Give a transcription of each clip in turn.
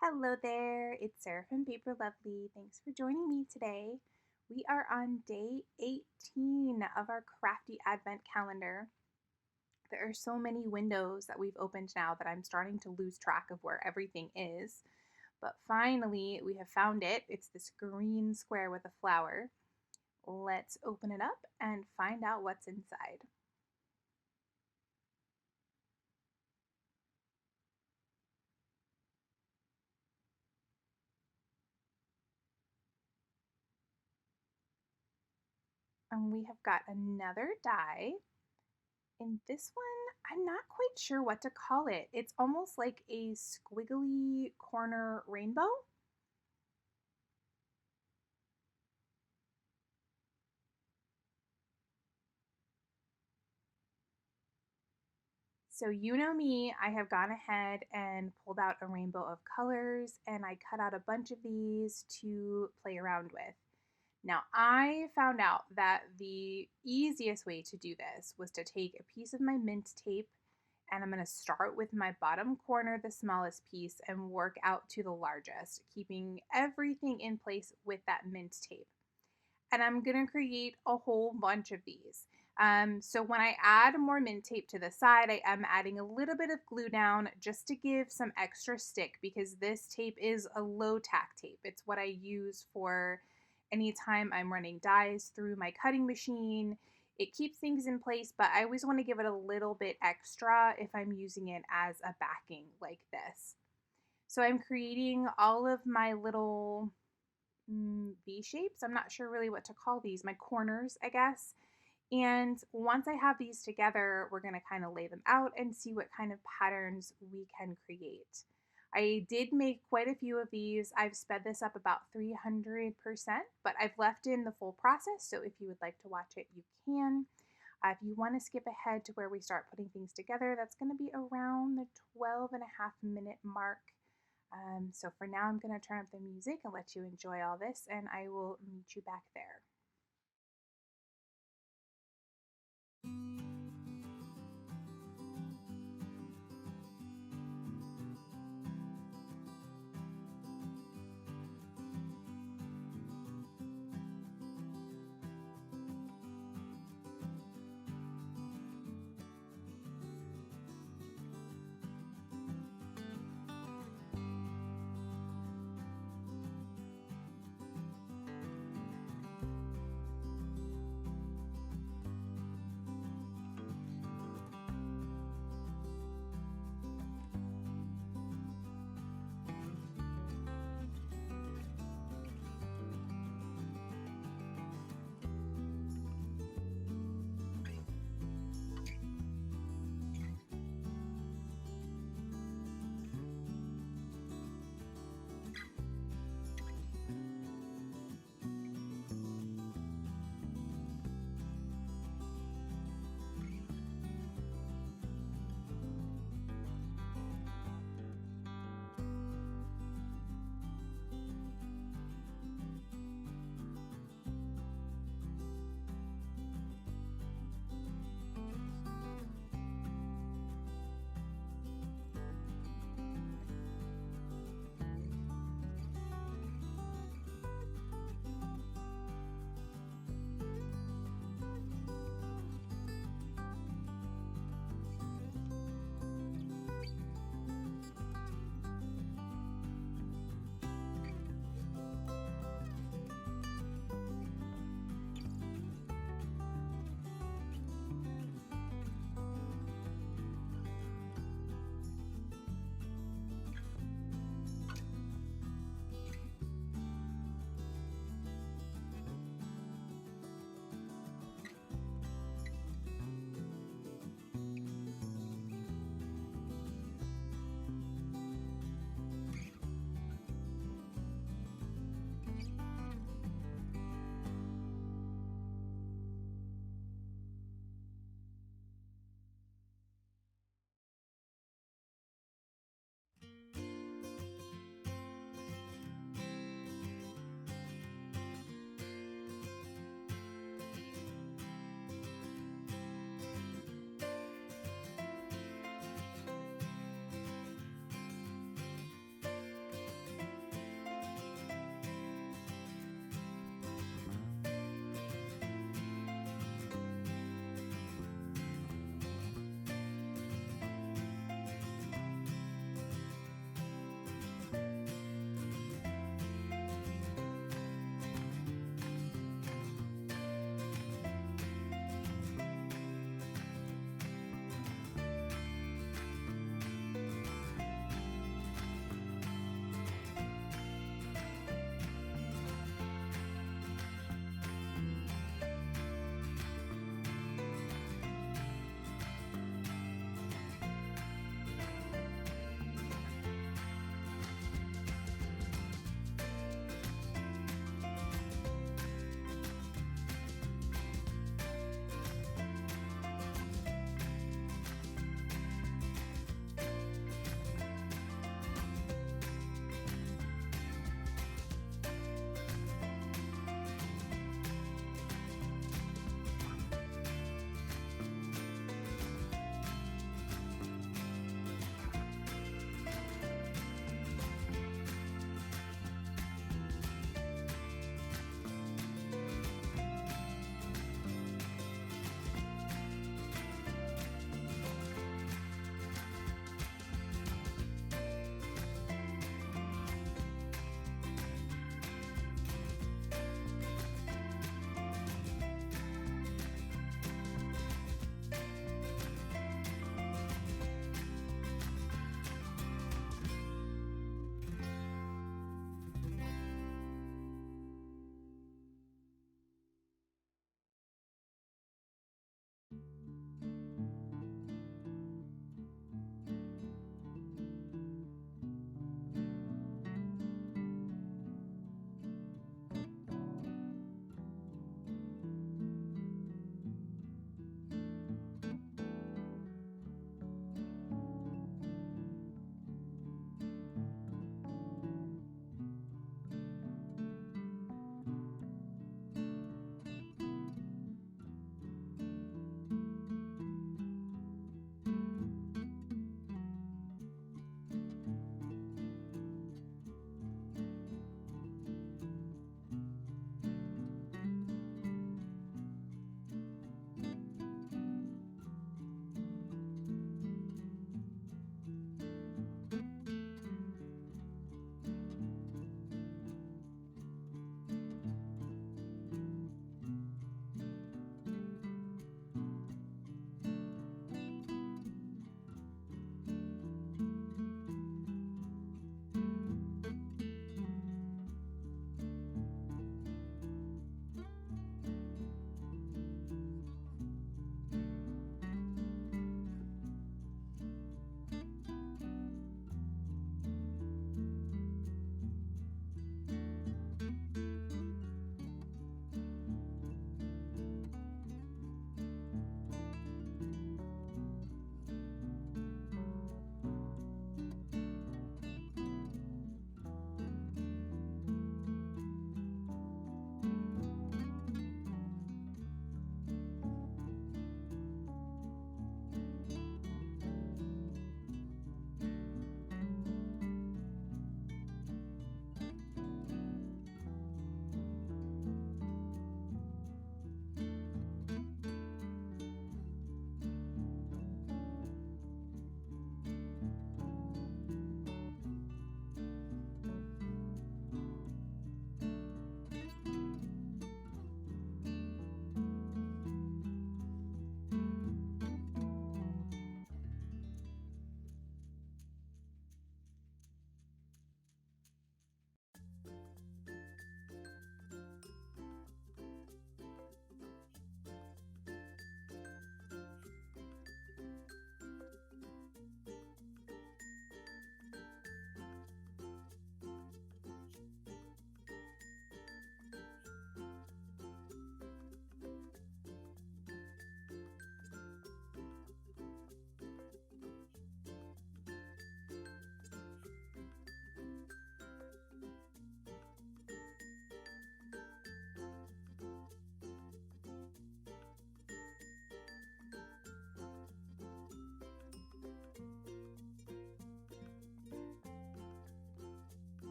Hello there, it's Sarah from Paper Lovely. Thanks for joining me today. We are on day 18 of our crafty advent calendar. There are so many windows that we've opened now that I'm starting to lose track of where everything is. But finally, we have found it. It's this green square with a flower. Let's open it up and find out what's inside. And we have got another die. In this one, I'm not quite sure what to call it. It's almost like a squiggly corner rainbow. So you know me, I have gone ahead and pulled out a rainbow of colors and I cut out a bunch of these to play around with. Now, I found out that the easiest way to do this was to take a piece of my mint tape and I'm going to start with my bottom corner, the smallest piece, and work out to the largest, keeping everything in place with that mint tape. And I'm going to create a whole bunch of these. So when I add more mint tape to the side, I am adding a little bit of glue down just to give some extra stick because this tape is a low tack tape. It's what I use for anytime I'm running dies through my cutting machine. It keeps things in place, but I always want to give it a little bit extra if I'm using it as a backing like this. So I'm creating all of my little V shapes. I'm not sure really what to call these, my corners, I guess. And once I have these together, we're going to kind of lay them out and see what kind of patterns we can create. I did make quite a few of these. I've sped this up about 300%, but I've left in the full process. So if you would like to watch it, you can. If you want to skip ahead to where we start putting things together, that's going to be around the 12.5-minute mark. So for now, I'm going to turn up the music and let you enjoy all this, and I will meet you back there.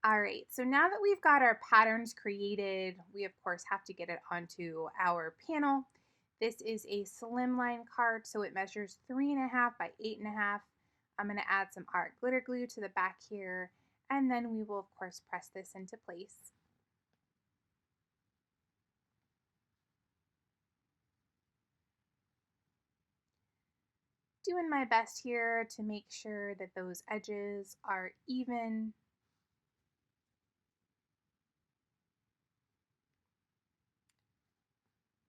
All right, so now that we've got our patterns created, we of course have to get it onto our panel. This is a slimline card, so it measures 3.5 by 8.5. I'm going to add some art glitter glue to the back here, and then we will of course press this into place. Doing my best here to make sure that those edges are even.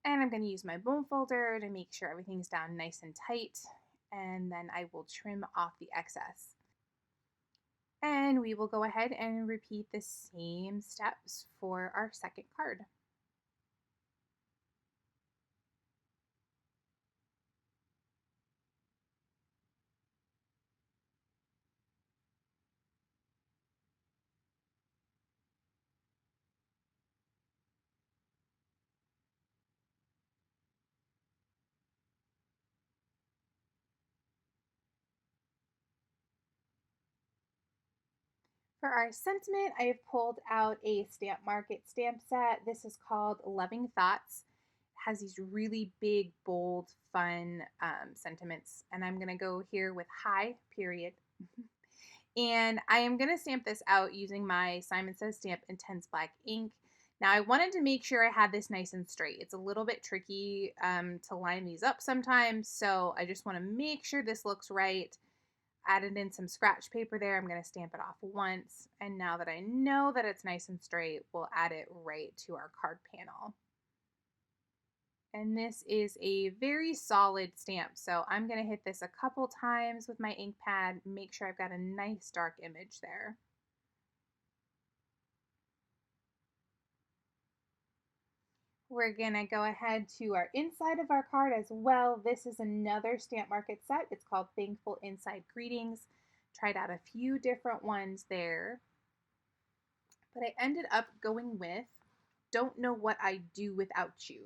And I'm going to use my bone folder to make sure everything's down nice and tight. And then I will trim off the excess. And we will go ahead and repeat the same steps for our second card. For our sentiment, I have pulled out a Stamp Market stamp set. This is called Loving Thoughts. It has these really big, bold, fun sentiments. And I'm going to go here with hi, period. And I am going to stamp this out using my Simon Says Stamp Intense Black ink. Now I wanted to make sure I had this nice and straight. It's a little bit tricky to line these up sometimes, so I just want to make sure this looks right. Added in some scratch paper there. I'm going to stamp it off once, and now that I know that it's nice and straight, we'll add it right to our card panel. And this is a very solid stamp, so I'm going to hit this a couple times with my ink pad, make sure I've got a nice dark image there. We're going to go ahead to our inside of our card as well. This is another Stamp Market set. It's called Thankful Inside Greetings. Tried out a few different ones there, but I ended up going with Don't Know What I'd Do Without You.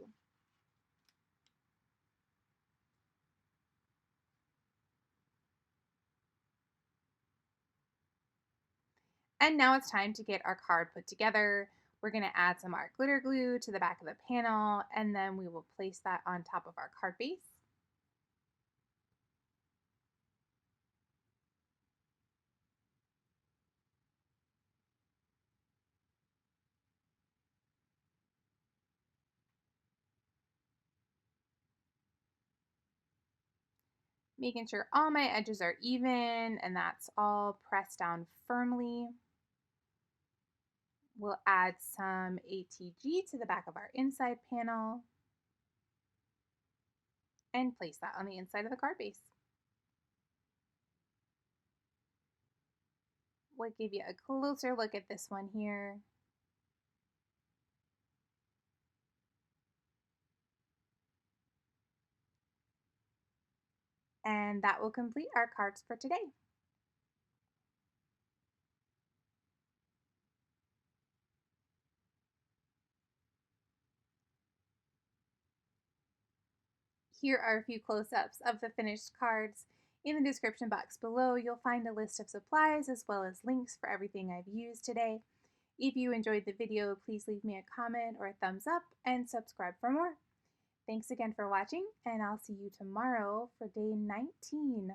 And now it's time to get our card put together. We're going to add some art glitter glue to the back of the panel, and then we will place that on top of our card base. Making sure all my edges are even and that's all pressed down firmly. We'll add some ATG to the back of our inside panel and place that on the inside of the card base. We'll give you a closer look at this one here. And that will complete our cards for today. Here are a few close-ups of the finished cards. In the description box below, you'll find a list of supplies as well as links for everything I've used today. If you enjoyed the video, please leave me a comment or a thumbs up and subscribe for more. Thanks again for watching, and I'll see you tomorrow for day 19.